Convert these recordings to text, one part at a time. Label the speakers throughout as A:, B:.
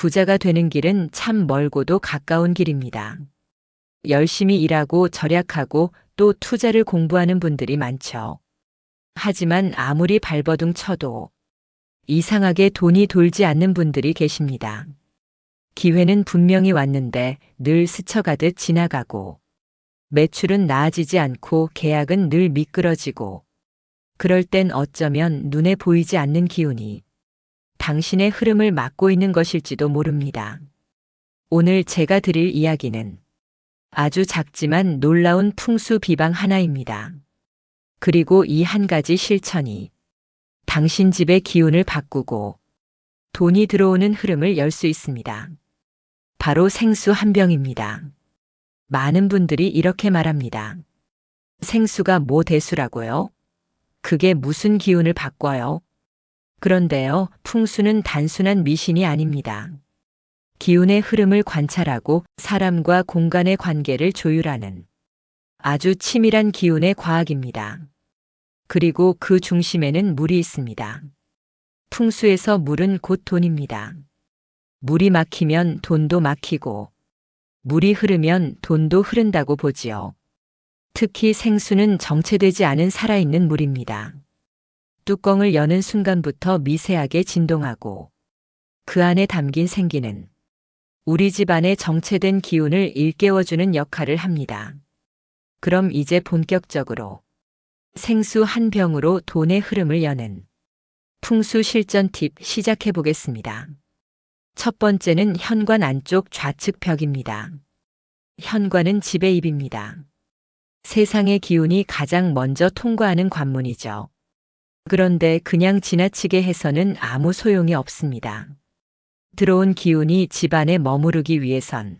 A: 부자가 되는 길은 참 멀고도 가까운 길입니다. 열심히 일하고 절약하고 또 투자를 공부하는 분들이 많죠. 하지만 아무리 발버둥 쳐도 이상하게 돈이 돌지 않는 분들이 계십니다. 기회는 분명히 왔는데 늘 스쳐가듯 지나가고, 매출은 나아지지 않고 계약은 늘 미끄러지고, 그럴 땐 어쩌면 눈에 보이지 않는 기운이 당신의 흐름을 막고 있는 것일지도 모릅니다. 오늘 제가 드릴 이야기는 아주 작지만 놀라운 풍수 비방 하나입니다. 그리고 이 한 가지 실천이 당신 집의 기운을 바꾸고 돈이 들어오는 흐름을 열 수 있습니다. 바로 생수 한 병입니다. 많은 분들이 이렇게 말합니다. 생수가 뭐 대수라고요? 그게 무슨 기운을 바꿔요? 그런데요, 풍수는 단순한 미신이 아닙니다. 기운의 흐름을 관찰하고 사람과 공간의 관계를 조율하는 아주 치밀한 기운의 과학입니다. 그리고 그 중심에는 물이 있습니다. 풍수에서 물은 곧 돈입니다. 물이 막히면 돈도 막히고, 물이 흐르면 돈도 흐른다고 보지요. 특히 생수는 정체되지 않은 살아있는 물입니다. 뚜껑을 여는 순간부터 미세하게 진동하고, 그 안에 담긴 생기는 우리 집안의 정체된 기운을 일깨워주는 역할을 합니다. 그럼 이제 본격적으로 생수 한 병으로 돈의 흐름을 여는 풍수 실전 팁 시작해 보겠습니다. 첫 번째는 현관 안쪽 좌측 벽입니다. 현관은 집의 입입니다. 세상의 기운이 가장 먼저 통과하는 관문이죠. 그런데 그냥 지나치게 해서는 아무 소용이 없습니다. 들어온 기운이 집안에 머무르기 위해선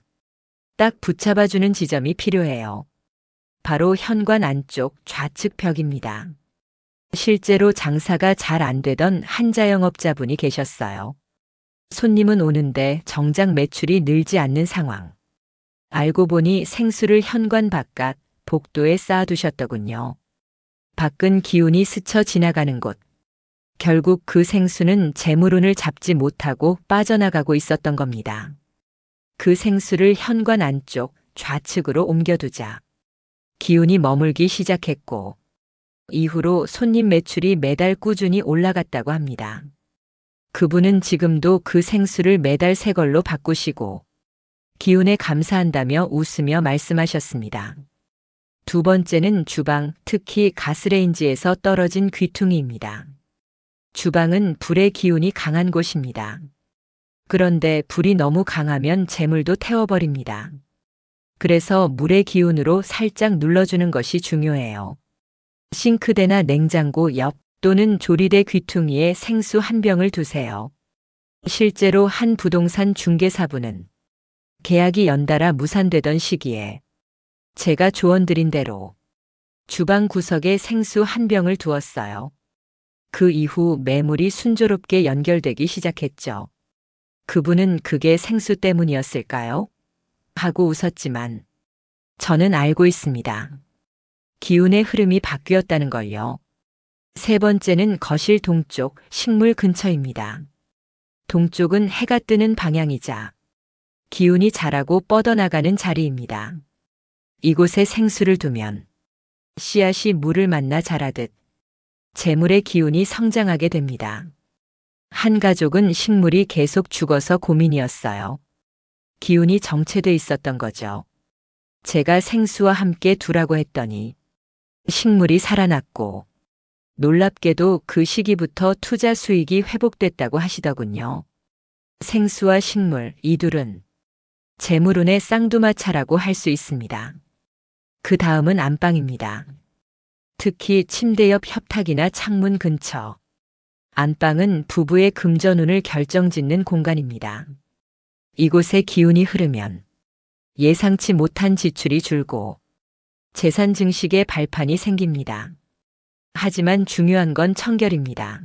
A: 딱 붙잡아주는 지점이 필요해요. 바로 현관 안쪽 좌측 벽입니다. 실제로 장사가 잘 안 되던 한 자영업자분이 계셨어요. 손님은 오는데 정작 매출이 늘지 않는 상황. 알고 보니 생수를 현관 바깥 복도에 쌓아두셨더군요. 밖은 기운이 스쳐 지나가는 곳. 결국 그 생수는 재물운을 잡지 못하고 빠져나가고 있었던 겁니다. 그 생수를 현관 안쪽 좌측으로 옮겨두자 기운이 머물기 시작했고, 이후로 손님 매출이 매달 꾸준히 올라갔다고 합니다. 그분은 지금도 그 생수를 매달 새 걸로 바꾸시고 기운에 감사한다며 웃으며 말씀하셨습니다. 두 번째는 주방, 특히 가스레인지에서 떨어진 귀퉁이입니다. 주방은 불의 기운이 강한 곳입니다. 그런데 불이 너무 강하면 재물도 태워버립니다. 그래서 물의 기운으로 살짝 눌러주는 것이 중요해요. 싱크대나 냉장고 옆 또는 조리대 귀퉁이에 생수 한 병을 두세요. 실제로 한 부동산 중개사분은 계약이 연달아 무산되던 시기에 제가 조언드린 대로 주방 구석에 생수 한 병을 두었어요. 그 이후 매물이 순조롭게 연결되기 시작했죠. 그분은 그게 생수 때문이었을까요? 하고 웃었지만 저는 알고 있습니다. 기운의 흐름이 바뀌었다는 걸요. 세 번째는 거실 동쪽 식물 근처입니다. 동쪽은 해가 뜨는 방향이자 기운이 자라고 뻗어나가는 자리입니다. 이곳에 생수를 두면 씨앗이 물을 만나 자라듯 재물의 기운이 성장하게 됩니다. 한 가족은 식물이 계속 죽어서 고민이었어요. 기운이 정체돼 있었던 거죠. 제가 생수와 함께 두라고 했더니 식물이 살아났고, 놀랍게도 그 시기부터 투자 수익이 회복됐다고 하시더군요. 생수와 식물, 이 둘은 재물운의 쌍두마차라고 할 수 있습니다. 그 다음은 안방입니다. 특히 침대 옆 협탁이나 창문 근처. 안방은 부부의 금전운을 결정짓는 공간입니다. 이곳에 기운이 흐르면 예상치 못한 지출이 줄고 재산 증식의 발판이 생깁니다. 하지만 중요한 건 청결입니다.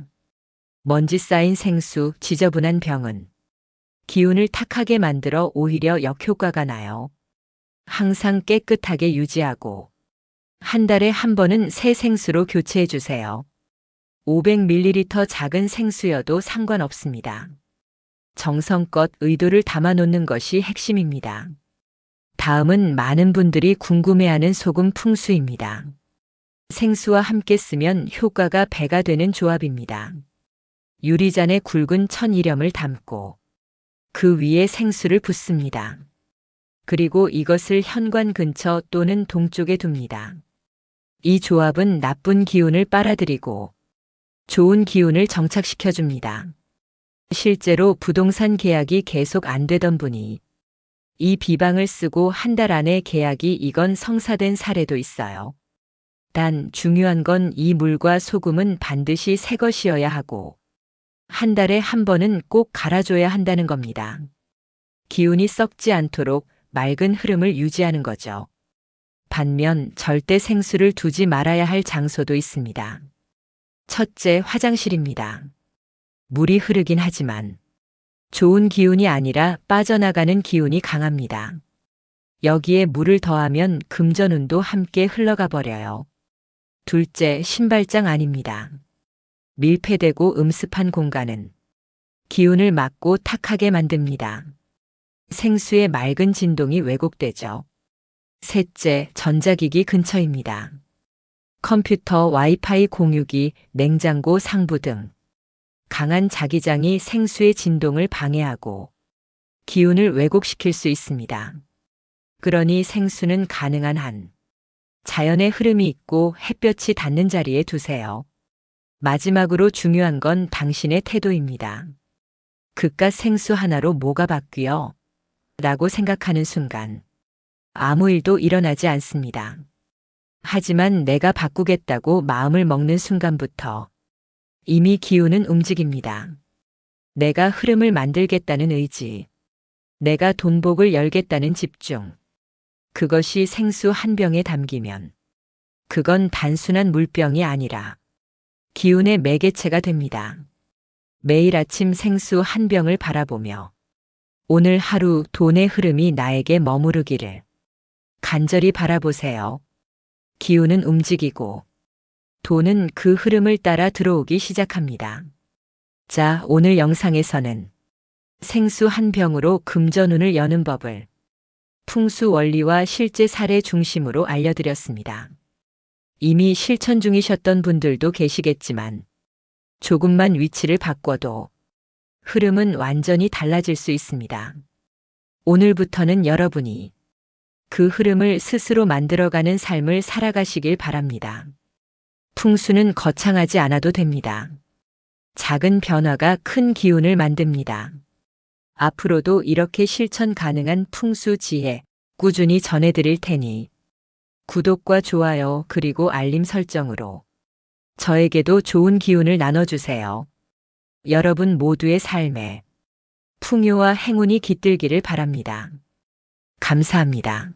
A: 먼지 쌓인 생수, 지저분한 병은 기운을 탁하게 만들어 오히려 역효과가 나요. 항상 깨끗하게 유지하고 한 달에 한 번은 새 생수로 교체해 주세요. 500ml 작은 생수여도 상관없습니다. 정성껏 의도를 담아놓는 것이 핵심입니다. 다음은 많은 분들이 궁금해하는 소금 풍수입니다. 생수와 함께 쓰면 효과가 배가 되는 조합입니다. 유리잔에 굵은 천일염을 담고 그 위에 생수를 붓습니다. 그리고 이것을 현관 근처 또는 동쪽에 둡니다. 이 조합은 나쁜 기운을 빨아들이고 좋은 기운을 정착시켜줍니다. 실제로 부동산 계약이 계속 안 되던 분이 이 비방을 쓰고 한 달 안에 계약이 이건 성사된 사례도 있어요. 단 중요한 건 이 물과 소금은 반드시 새 것이어야 하고 한 달에 한 번은 꼭 갈아줘야 한다는 겁니다. 기운이 썩지 않도록 맑은 흐름을 유지하는 거죠. 반면 절대 생수를 두지 말아야 할 장소도 있습니다. 첫째, 화장실입니다. 물이 흐르긴 하지만 좋은 기운이 아니라 빠져나가는 기운이 강합니다. 여기에 물을 더하면 금전운도 함께 흘러가 버려요. 둘째, 신발장 아닙니다. 밀폐되고 음습한 공간은 기운을 막고 탁하게 만듭니다. 생수의 맑은 진동이 왜곡되죠. 셋째, 전자기기 근처입니다. 컴퓨터, 와이파이 공유기, 냉장고, 상부 등 강한 자기장이 생수의 진동을 방해하고 기운을 왜곡시킬 수 있습니다. 그러니 생수는 가능한 한 자연의 흐름이 있고 햇볕이 닿는 자리에 두세요. 마지막으로 중요한 건 당신의 태도입니다. 그깟 생수 하나로 뭐가 바뀌어? 라고 생각하는 순간 아무 일도 일어나지 않습니다. 하지만 내가 바꾸겠다고 마음을 먹는 순간부터 이미 기운은 움직입니다. 내가 흐름을 만들겠다는 의지, 내가 돈복을 열겠다는 집중, 그것이 생수 한 병에 담기면 그건 단순한 물병이 아니라 기운의 매개체가 됩니다. 매일 아침 생수 한 병을 바라보며 오늘 하루 돈의 흐름이 나에게 머무르기를 간절히 바라보세요. 기운은 움직이고 돈은 그 흐름을 따라 들어오기 시작합니다. 자, 오늘 영상에서는 생수 한 병으로 금전운을 여는 법을 풍수 원리와 실제 사례 중심으로 알려드렸습니다. 이미 실천 중이셨던 분들도 계시겠지만 조금만 위치를 바꿔도 흐름은 완전히 달라질 수 있습니다. 오늘부터는 여러분이 그 흐름을 스스로 만들어가는 삶을 살아가시길 바랍니다. 풍수는 거창하지 않아도 됩니다. 작은 변화가 큰 기운을 만듭니다. 앞으로도 이렇게 실천 가능한 풍수 지혜 꾸준히 전해드릴 테니 구독과 좋아요 그리고 알림 설정으로 저에게도 좋은 기운을 나눠주세요. 여러분 모두의 삶에 풍요와 행운이 깃들기를 바랍니다. 감사합니다.